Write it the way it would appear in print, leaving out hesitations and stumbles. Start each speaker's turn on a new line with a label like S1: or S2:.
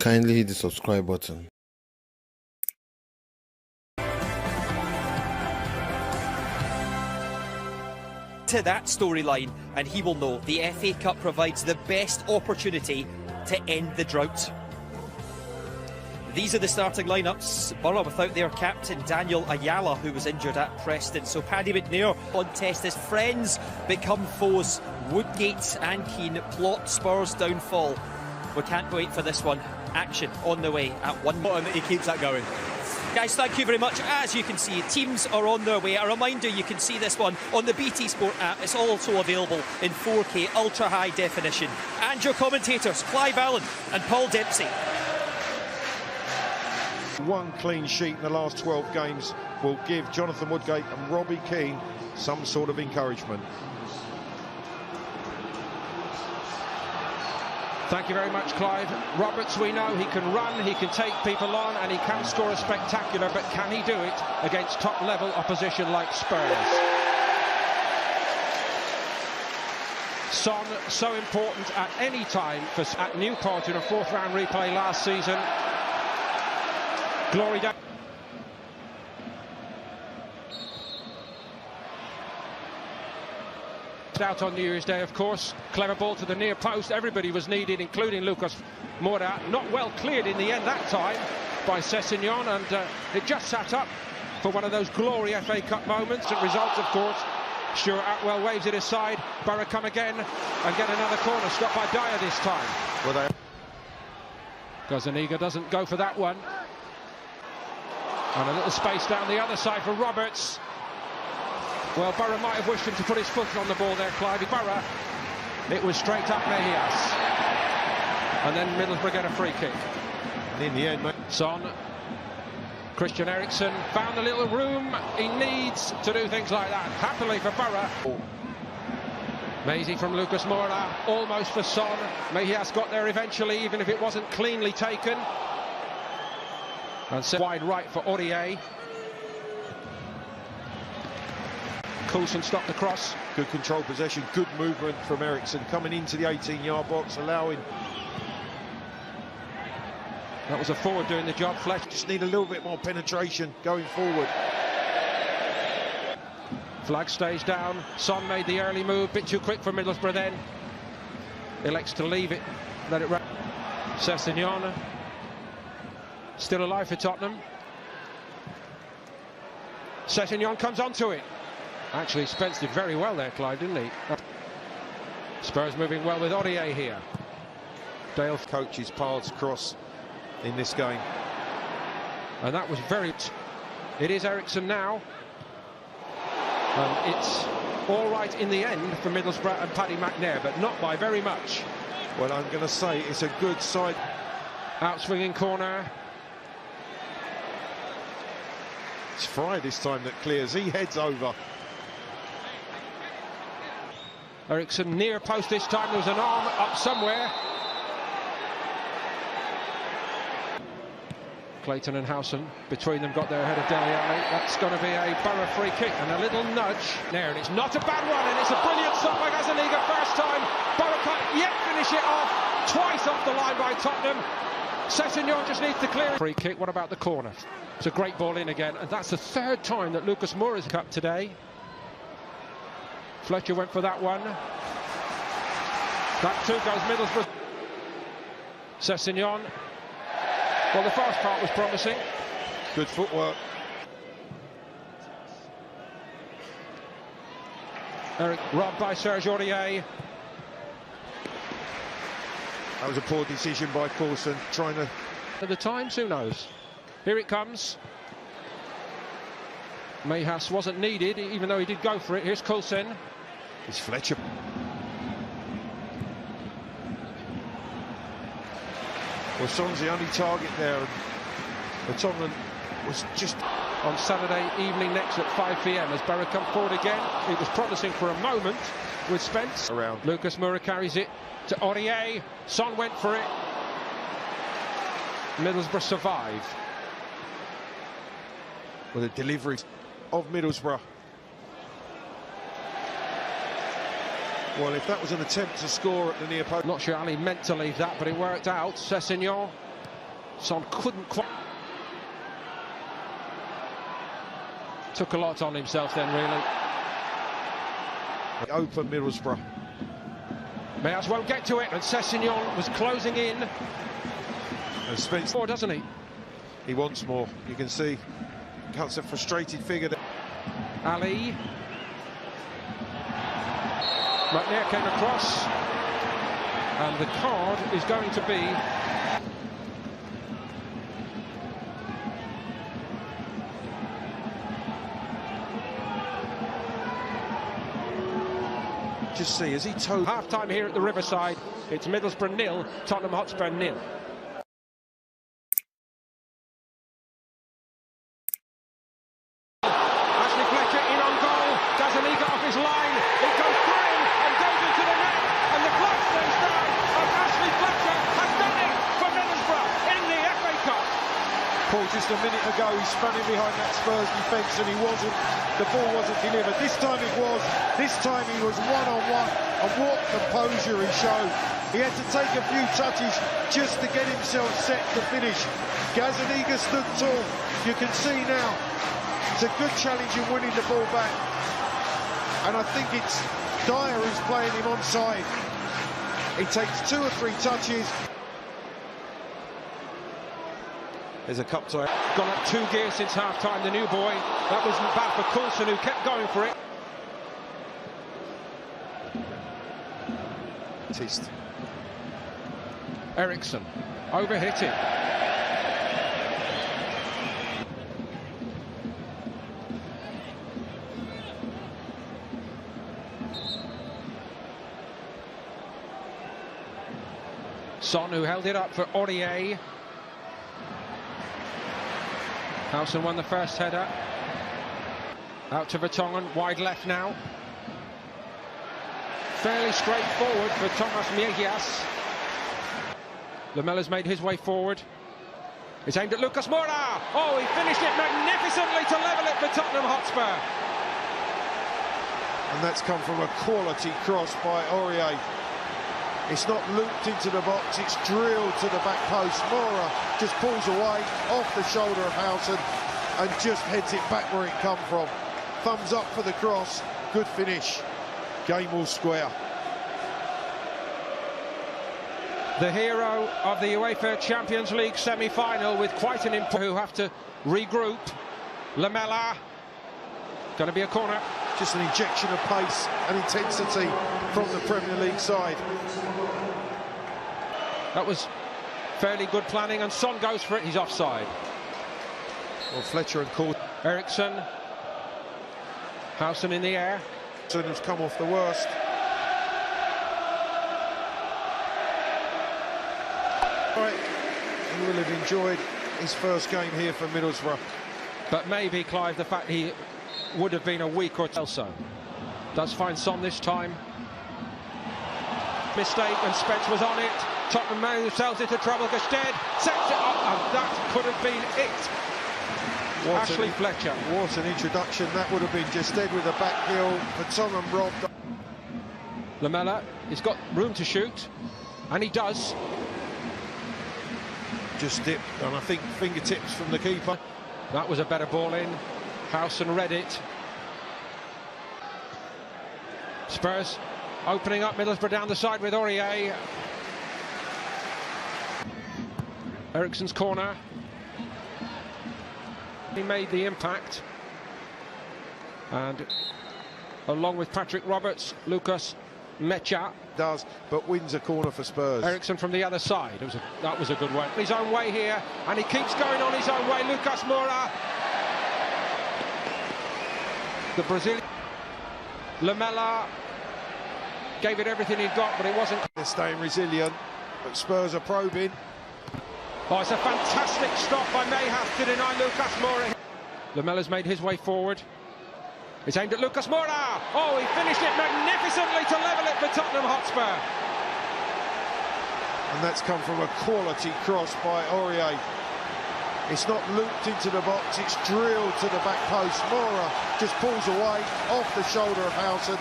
S1: Kindly hit the subscribe button.
S2: To that storyline, and he will know the FA Cup provides the best opportunity to end the drought. These are the starting lineups. Borough without their captain Daniel Ayala, who was injured at Preston. So Paddy McNair on test as friends become foes. Woodgate and Keane plot Spurs' downfall. We can't wait for this one. Action on the way at 1.
S3: And he keeps that going.
S2: Guys, thank you very much. As you can see, teams are on their way. A reminder, you can see this one on the BT Sport app. It's also available in 4K ultra high definition. And your commentators, Clive Allen and Paul Dempsey.
S4: One clean sheet in the last 12 games will give Jonathan Woodgate and Robbie Keane some sort of encouragement.
S5: Thank you very much, Clive. Roberts, we know he can run, he can take people on, and he can score a spectacular, but can he do it against top-level opposition like Spurs? Son, so important at any time at Newport in a fourth-round replay last season. Glory down. Out on New Year's Day, of course. Clever ball to the near post. Everybody was needed, including Lucas Moura. Not well cleared in the end that time by Sessegnon, and it just sat up for one of those glory FA Cup moments. And results, of course. Stuart Atwell waves it aside. Borough come again and get another corner. Stopped by Dyer this time.
S4: Well,
S5: Gazaniga doesn't go for that one. And a little space down the other side for Roberts. Well, Borough might have wished him to put his foot on the ball there, Clive. Borough, it was straight up Mejias. And then Middlesbrough get a free kick.
S4: and in the end, mate.
S5: Son, Christian Eriksen found a little room. He needs to do things like that. Happily for Borough. Maisie from Lucas Moura, almost for Son. Mejias got there eventually, even if it wasn't cleanly taken. And wide right for Aurier. Coulson stopped the cross.
S4: Good control possession, good movement from Eriksen coming into the 18-yard box, allowing.
S5: That was a forward doing the job. Flesh
S4: just need a little bit more penetration going forward.
S5: Flag stays down. Son made the early move, bit too quick for Middlesbrough then. Elects to leave it, let it run. Sessegnon still alive for Tottenham. Sessegnon comes onto it. Actually, Spence did very well there, Clive, didn't he? Spurs moving well with Aurier here. Dale
S4: Coaches paths cross in this game.
S5: And that was very... It is Eriksen now. It's all right in the end for Middlesbrough and Paddy McNair, but not by very much.
S4: Well, I'm going to say it's a good side.
S5: Outswinging corner.
S4: It's Fry this time that clears. He heads over.
S5: Eriksen near post this time. There was an arm up somewhere. Clayton and Howson between them got there ahead of Dele Alli. That's going to be a Borough free kick and a little nudge there, and it's not a bad one, and it's a brilliant stop by Gazaniga. First time Borough can't yet finish it off. Twice off the line by Tottenham. Sessegnon just needs to clear it. Free kick. What about the corner? It's a great ball in again, and that's the third time that Lucas Moura's cut today. Fletcher went for that one. That too goes Middlesbrough. Sessegnon. Well, the first part was promising.
S4: Good footwork.
S5: Eric robbed by Serge Aurier.
S4: That was a poor decision by Coulson, trying to...
S5: At the times, who knows? Here it comes. Mejias wasn't needed, even though he did go for it. Here's Coulson.
S4: It's Fletcher. Well, Son's the only target there, and the Tottenham was just...
S5: On Saturday evening next at 5 p.m. as Borough come forward again. It was promising for a moment with Spence.
S4: Around.
S5: Lucas Moura carries it to Aurier. Son went for it. Middlesbrough survive.
S4: Well, the delivery of Middlesbrough. Well, if that was an attempt to score at the near post...
S5: Not sure Ali meant to leave that, but it worked out. Sessegnon Son couldn't quite. Took a lot on himself then, really.
S4: Open Middlesbrough.
S5: Mayers won't get to it, and Sessegnon was closing in.
S4: And Spence,
S5: More, doesn't he?
S4: he wants more. You can see, cuts a frustrated figure.
S5: Ali. McNair came across, and the card is going to be.
S4: Just see, as he towed.
S5: Half-time here at the Riverside. It's Middlesbrough 0, Tottenham Hotspur 0. Ashley Fletcher in on goal. Gazaniga off his line. It goes through and goes into the net. And the clock stands down. And Ashley Fletcher has done it for Middlesbrough in the FA Cup.
S4: Paul, just a minute ago, he spun in behind that Spurs defence and the ball wasn't delivered. This time it was. This time he was one-on-one, and what composure he showed. He had to take a few touches just to get himself set to finish. Gazaniga stood tall. You can see now, it's a good challenge in winning the ball back. And I think it's Dyer who's playing him onside. He takes 2 or 3 touches. There's a cup tie.
S5: Gone up 2 gears since half-time, the new boy. That wasn't bad for Coulson, who kept going for it.
S4: Tist.
S5: Eriksson, overhit it. Son, who held it up for Aurier. Howson won the first header. Out to Vertonghen, wide left now. Fairly straightforward for Thomas Miegias. Lamella's made his way forward. It's aimed at Lucas Moura. Oh, he finished it magnificently to level it for Tottenham Hotspur.
S4: And that's come from a quality cross by Aurier. It's not looped into the box, it's drilled to the back post. Moura just pulls away off the shoulder of Howson and just heads it back where it come from. Thumbs up for the cross, good finish. Game all square.
S5: The hero of the UEFA Champions League semi-final with quite an impact, who have to regroup. Lamela, going to be a corner.
S4: Just an injection of pace and intensity from the Premier League side.
S5: That was fairly good planning, and Son goes for it. He's offside.
S4: Well, Fletcher and Coulson.
S5: Eriksson. Howson in the air.
S4: Has come off the worst. Right, he will have enjoyed his first game here for Middlesbrough.
S5: But maybe, Clive, the fact he would have been a week or two. Does find Son this time. Mistake, and Spence was on it. Tottenham sells it to trouble. Gestede sets it up, and that could have been it. Ashley Fletcher.
S4: What an introduction that would have been. Gestede with a back heel. Vertonghen robbed.
S5: Lamela, he's got room to shoot, and he does.
S4: Just dipped, and I think fingertips from the keeper.
S5: That was a better ball in. Howson read it. Spurs opening up. Middlesbrough down the side with Aurier. Eriksson's corner. He made the impact. And along with Patrick Roberts, Lucas Mecha
S4: does, but wins a corner for Spurs.
S5: Eriksson from the other side. That was a good one. His own way here, and he keeps going on his own way. Lucas Moura. The Brazilian. Lamela gave it everything he'd got, but it wasn't.
S4: They're staying resilient, but Spurs are probing.
S5: Oh, it's a fantastic stop by Mayhath to deny Lucas Moura. Lamela's made his way forward. It's aimed at Lucas Moura. Oh, he finished it magnificently to level it for Tottenham Hotspur.
S4: And that's come from a quality cross by Aurier. It's not looped into the box, it's drilled to the back post. Moura just pulls away off the shoulder of Howson.